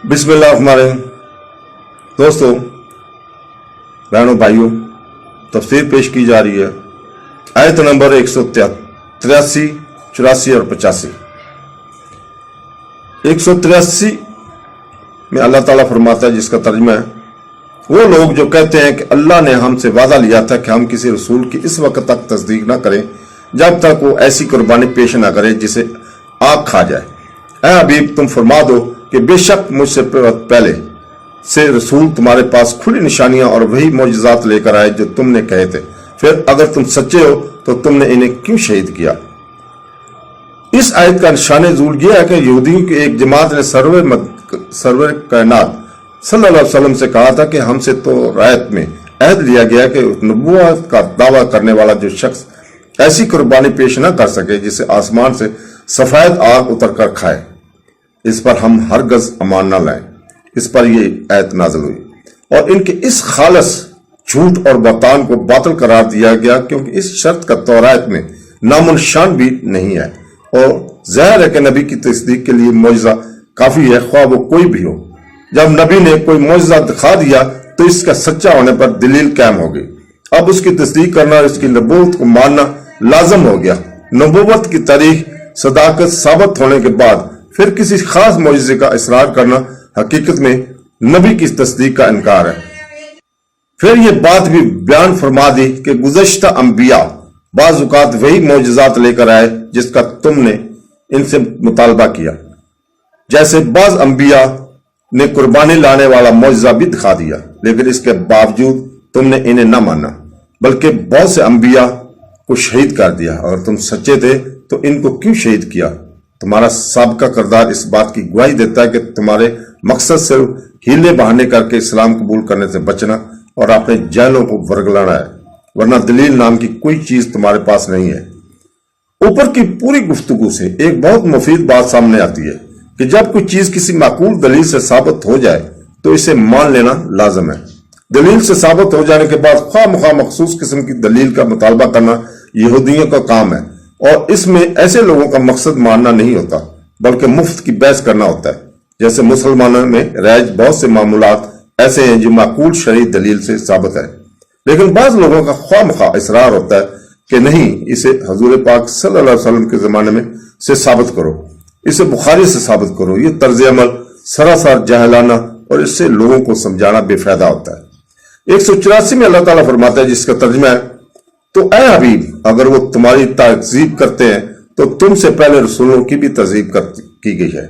बिस्मिल्लाहिर्रहमानिर्रहीम। दोस्तों, बहनों, भाइयों, तफसीर पेश की जा रही है आयत नंबर 183, 84 और 85। 183 में अल्लाह ताला फरमाता है, जिसका तर्जुमा है, वो लोग जो कहते हैं कि अल्लाह ने हमसे वादा लिया था कि हम किसी रसूल की इस वक्त तक तस्दीक ना करें जब तक वो ऐसी कुर्बानी पेश ना करे जिसे आग खा जाए। ऐ हबीब, तुम फरमा दो कि बेशक मुझसे पहले से रसूल तुम्हारे पास खुली निशानियां और वही मौजज़ात लेकर आए जो तुमने कहे थे। फिर अगर तुम सच्चे हो तो तुमने इन्हें क्यों शहीद किया? इस आयत का निशान ज़ूल यह है कि यहूदियों की एक जमात ने सरवर कायनात सल्लल्लाहु अलैहि वसल्लम से कहा था कि हमसे तो रायत में अहद लिया गया कि नबूवत का दावा करने वाला जो शख्स ऐसी कुर्बानी पेश न कर सके जिसे आसमान से सफेद आग उतर कर खाए, इस पर हम हरगज अमान न लाएं। इस पर यह आयत नाज़िल हुई और इनके इस खालस झूठ और बहतान को बातिल करार दिया गया, क्योंकि इस शर्त का तौरात में नामो निशान भी नहीं है। और ज़ाहिर है कि नबी की तस्दीक के लिए मौजज़ा काफी है, ख्वाह वो कोई भी हो। जब नबी ने कोई मौजज़ा दिखा दिया तो इसका सच्चा होने पर दलील कायम होगी। अब उसकी तस्दीक करना और इसकी नबूवत को मानना लाजम हो गया। नबूवत की तारीख सदाकत साबित होने के बाद फिर किसी खास मौजज़े का इसरार करना हकीकत में नबी की तस्दीक का इनकार है। फिर यह बात भी बयान फरमा दी कि गुज़श्ता अंबिया बाज़ औक़ात वही मौजज़ात लेकर आए जिसका तुमने इनसे मुतालबा किया, जैसे बाज़ अंबिया ने कुर्बानी लाने वाला मौजज़ा भी दिखा दिया, लेकिन इसके बावजूद तुमने इन्हें न माना, बल्कि बहुत से अंबिया को शहीद कर दिया। अगर तुम सच्चे थे तो इनको क्यों शहीद किया? तुम्हारा साबका किरदार इस बात की गवाही देता है कि तुम्हारे मकसद सिर्फ हीले बहाने करके इस्लाम कबूल करने से बचना और अपने जहलों को वर्गलाना है, वरना दलील नाम की कोई चीज तुम्हारे पास नहीं है। ऊपर की पूरी गुफ्तगू से एक बहुत मुफीद बात सामने आती है कि जब कोई चीज किसी माकूल दलील से साबित हो जाए तो इसे मान लेना लाजम है। दलील से साबित हो जाने के बाद ख्वाह मखसूस किस्म की दलील का मुतालबा करना यहूदियों का काम है, और इसमें ऐसे लोगों का मकसद मानना नहीं होता बल्कि मुफ्त की बहस करना होता है। जैसे मुसलमानों में राइज बहुत से मामूलात ऐसे हैं जो माकूल शरई दलील से साबित है, लेकिन बाज लोगों का ख्वाह इसरार होता है कि नहीं, इसे हजूर पाक सल्लल्लाहु अलैहि वसल्लम के जमाने में से साबित करो, इसे बुखारी से साबित करो। ये तर्ज अमल सरासर जाहिलाना और इससे लोगों को समझाना बेफायदा होता है। 184 में अल्लाह ताला फरमाता है, जिसका तर्जुमा है, तो ऐ हबीब, अगर वो तुम्हारी तहजीब करते हैं तो तुमसे पहले रसूलों की भी तहजीब की गई है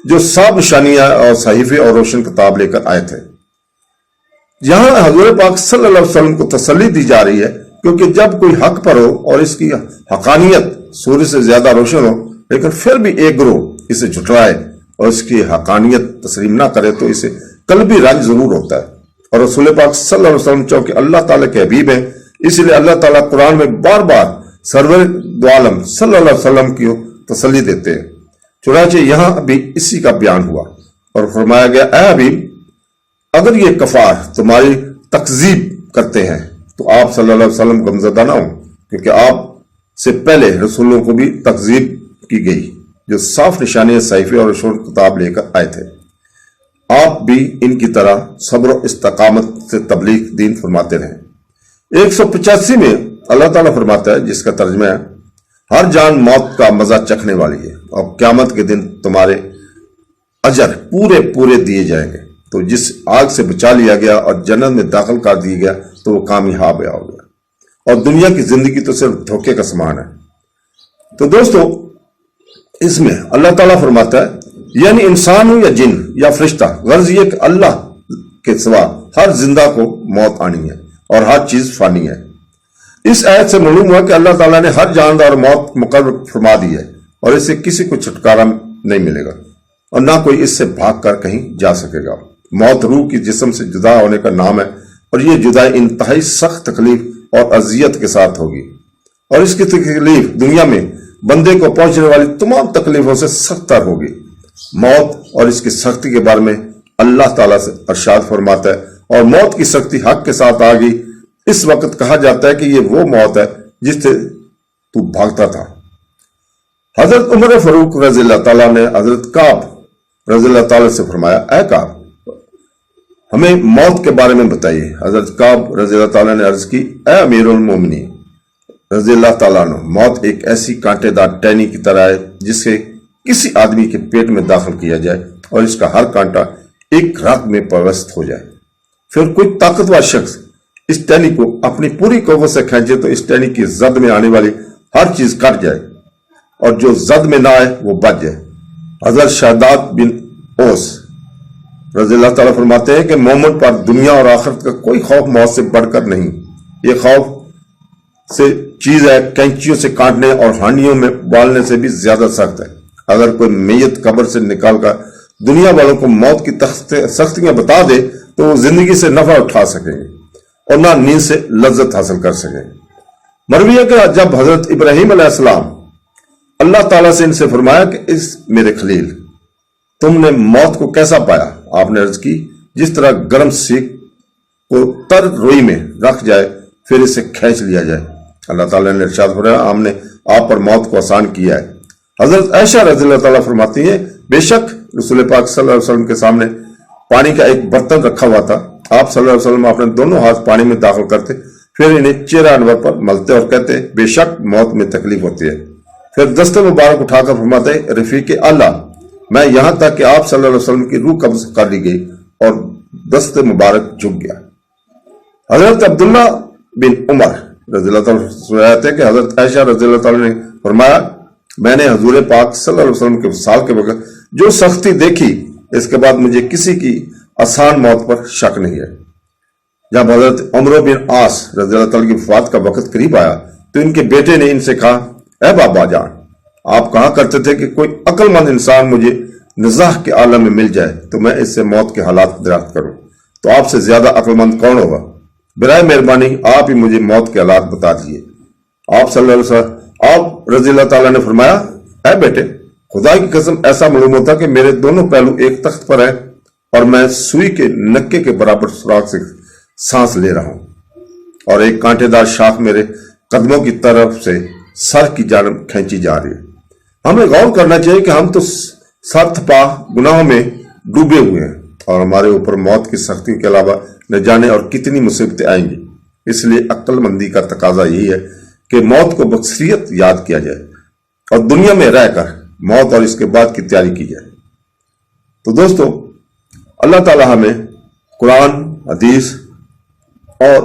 जो साफ निशानियां और सहीफे और रोशन किताब लेकर आए थे। यहां हजूर पाक सल्लल्लाहु अलैहि वसल्लम को तसल्ली दी जा रही है, क्योंकि जब कोई हक पर हो और इसकी हकानियत सूर्य से ज्यादा रोशन हो, लेकिन फिर भी एक ग्रोह इसे झुटलाए और इसकी हकानियत तस्लीम ना करे तो इसे कल्बी रंज जरूर होता है। और रसूल पाक सल्लल्लाहु अलैहि वसल्लम चूंकि अल्लाह ताला के हबीब हैं, इसलिए अल्लाह ताला कुरान में बार बार सरवर दो आलम सल्लल्लाहु अलैहि वसल्लम की तसल्ली देते हैं। चुनांचे यहां भी इसी का बयान हुआ और फरमाया गया, ऐ हबीब, अगर ये कफार तुम्हारी तकजीब करते हैं तो आप सल्लल्लाहु अलैहि वसल्लम गमज़दा ना हो, क्योंकि आप से पहले रसूलों को भी तकजीब की गई जो साफ निशानियां सहीफे और रोशन किताब लेकर आए थे। आप भी इनकी तरह सब्र और इस्तकामत से तबलीग दीन फरमाते रहे। 185 में अल्लाह ताला फरमाता है, जिसका तर्जुमा है, हर जान मौत का मजा चखने वाली है और क़यामत के दिन तुम्हारे अजर पूरे पूरे दिए जाएंगे। तो जिस आग से बचा लिया गया और जन्नत में दाखिल कर दिया गया तो वो कामयाब हो गया, और दुनिया की जिंदगी तो सिर्फ धोखे का समान है। तो दोस्तों, इसमें अल्लाह ताला फरमाता है, यानी इंसान हो या जिन या फरिश्ता, गर्ज ये कि अल्लाह के सिवा हर जिंदा को मौत आनी है और हर चीज फानी है। इस आयत से मालूम हुआ कि अल्लाह ताला ने हर जानदार मौत मुकर्रर फरमा दी है और इससे किसी को छुटकारा नहीं मिलेगा और ना कोई इससे भाग कर कहीं जा सकेगा। मौत रूह की जिस्म से जुदा होने का नाम है और ये जुदाई इंतहाई सख्त तकलीफ और अजियत के साथ होगी, और इसकी तकलीफ दुनिया में बंदे को पहुंचने वाली तमाम तकलीफों से सख्तर होगी। मौत और इसकी सख्ती के बारे में अल्लाह ताला से अरशाद फरमाता है, और मौत की सख्ती हक के साथ आ गई। इस वक्त कहा जाता है कि ये वो मौत है जिससे तू भागता था। हजरत उमर फारूक रज़ी अल्लाह ताला ने हजरत काब रज़ी अल्लाह ताला से फरमाया, ऐ काब, हमें मौत के बारे में बताइए। हजरत काब रज़ी अल्लाह ताला ने अर्ज की, ऐ अमीरुल मोमिनीन रज़ी अल्लाह ताला अन्हु, मौत एक ऐसी कांटेदार टहनी की तरह है जिसे किसी आदमी के पेट में दाखिल किया जाए और इसका हर कांटा एक रात में पवस्त हो जाए। फिर कोई ताकतवर शख्स इस टहनी को अपनी पूरी कवत से खींचे तो इस टहनी की जद में आने वाली हर चीज कट जाए और जो जद में ना आए वो बच जाए। हजरत शहदाद बिन ओस रज़ी अल्लाह ताला फरमाते हैं कि मोहम्मद पर दुनिया और आखिरत का कोई खौफ मौत से बढ़कर नहीं। ये खौफ से चीज है कैंचियों से काटने और हांडियों में बालने से भी ज्यादा सख्त है। अगर कोई मैयत कब्र से निकालकर दुनिया वालों को मौत की सख्तियां बता दे तो वो जिंदगी से नफा उठा सकेंगे और ना नींद से लज्जत हासिल कर सकेंगे। मरवी है कि जब हजरत इब्राहिम अलैहिस्सलाम अल्लाह ताला से इनसे फरमाया कि इस मेरे खलील तुमने मौत को कैसा पाया, आपने अर्ज की, जिस तरह गर्म सीख को तर रोई में रख जाए फिर इसे खींच लिया जाए। अल्लाह ताला ने इरशाद फरमाया, हमने आप पर मौत को आसान किया है। हजरत आयशा रज़ी अल्लाह ताला फरमाती है, बेशक रसूल पाक सल्लल्लाहु अलैहि वसल्लम के सामने पानी का एक बर्तन रखा हुआ था। आप सल्लल्लाहु अलैहि वसल्लम अपने दोनों हाथ पानी में दाखिल करते, फिर इन्हें चेहरा अनवर पर मलते और कहते, बेशक मौत में तकलीफ होती है। फिर दस्ते मुबारक उठाकर फरमाते, रफीक आला, मैं यहां तक कि आप सल्लल्लाहु अलैहि वसल्लम की रूह कब्ज कर ली गई और दस्ते मुबारक झुक गया। हजरत अब्दुल्ला बिन उमर रज़ी अल्लाह ताला सुनाते हैं कि हजरत आयशा रज़ी अल्लाह ताला ने फरमाया, मैंने हजूर पाक सल्लल्लाहु अलैहि वसल्लम के विसाल के वक्त जो सख्ती देखी, इसके बाद मुझे किसी की आसान मौत पर शक नहीं है। जब हजरत उमर बिन आस रज़ी अल्लाह ताला की वफात का वक्त करीब आया तो इनके बेटे ने इनसे कहा, ऐ बाबा जान, आप कहा करते थे कि कोई अक्लमंद इंसान मुझे निजाह के आलम में मिल जाए तो मैं इससे मौत के हालात दरियाफ्त करूं, तो आपसे ज्यादा अक्लमंद कौन होगा? बिराए मेहरबानी आप ही मुझे मौत के हालात बता दीजिए। आप सल्लल्लाहु अलैहि वसल्लम आप रज़ी अल्लाह ताला ने फरमाया, ऐ बेटे, खुदा की कसम ऐसा मालूम होता कि मेरे दोनों पहलू एक तख्त पर है और मैं सुई के नक्के के बराबर सुराख से सांस ले रहा हूं और एक कांटेदार शाख मेरे कदमों की तरफ से सर की जानब खींची जा रही है। हमें गौर करना चाहिए कि हम तो सरथपा गुनाहों में डूबे हुए हैं और हमारे ऊपर मौत की सख्ती के अलावा न जाने और कितनी मुसीबतें आएंगी। इसलिए अक्लमंदी का तकाजा यही है कि मौत को बखशियत याद किया जाए और दुनिया में रहकर मौत और इसके बाद की तैयारी की जाए। तो दोस्तों, अल्लाह ताला हमें कुरान, हदीस और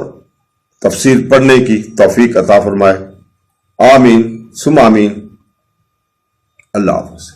तफसीर पढ़ने की तौफीक अता फरमाए। आमीन सुम आमीन। अल्लाह हाफ़िज़।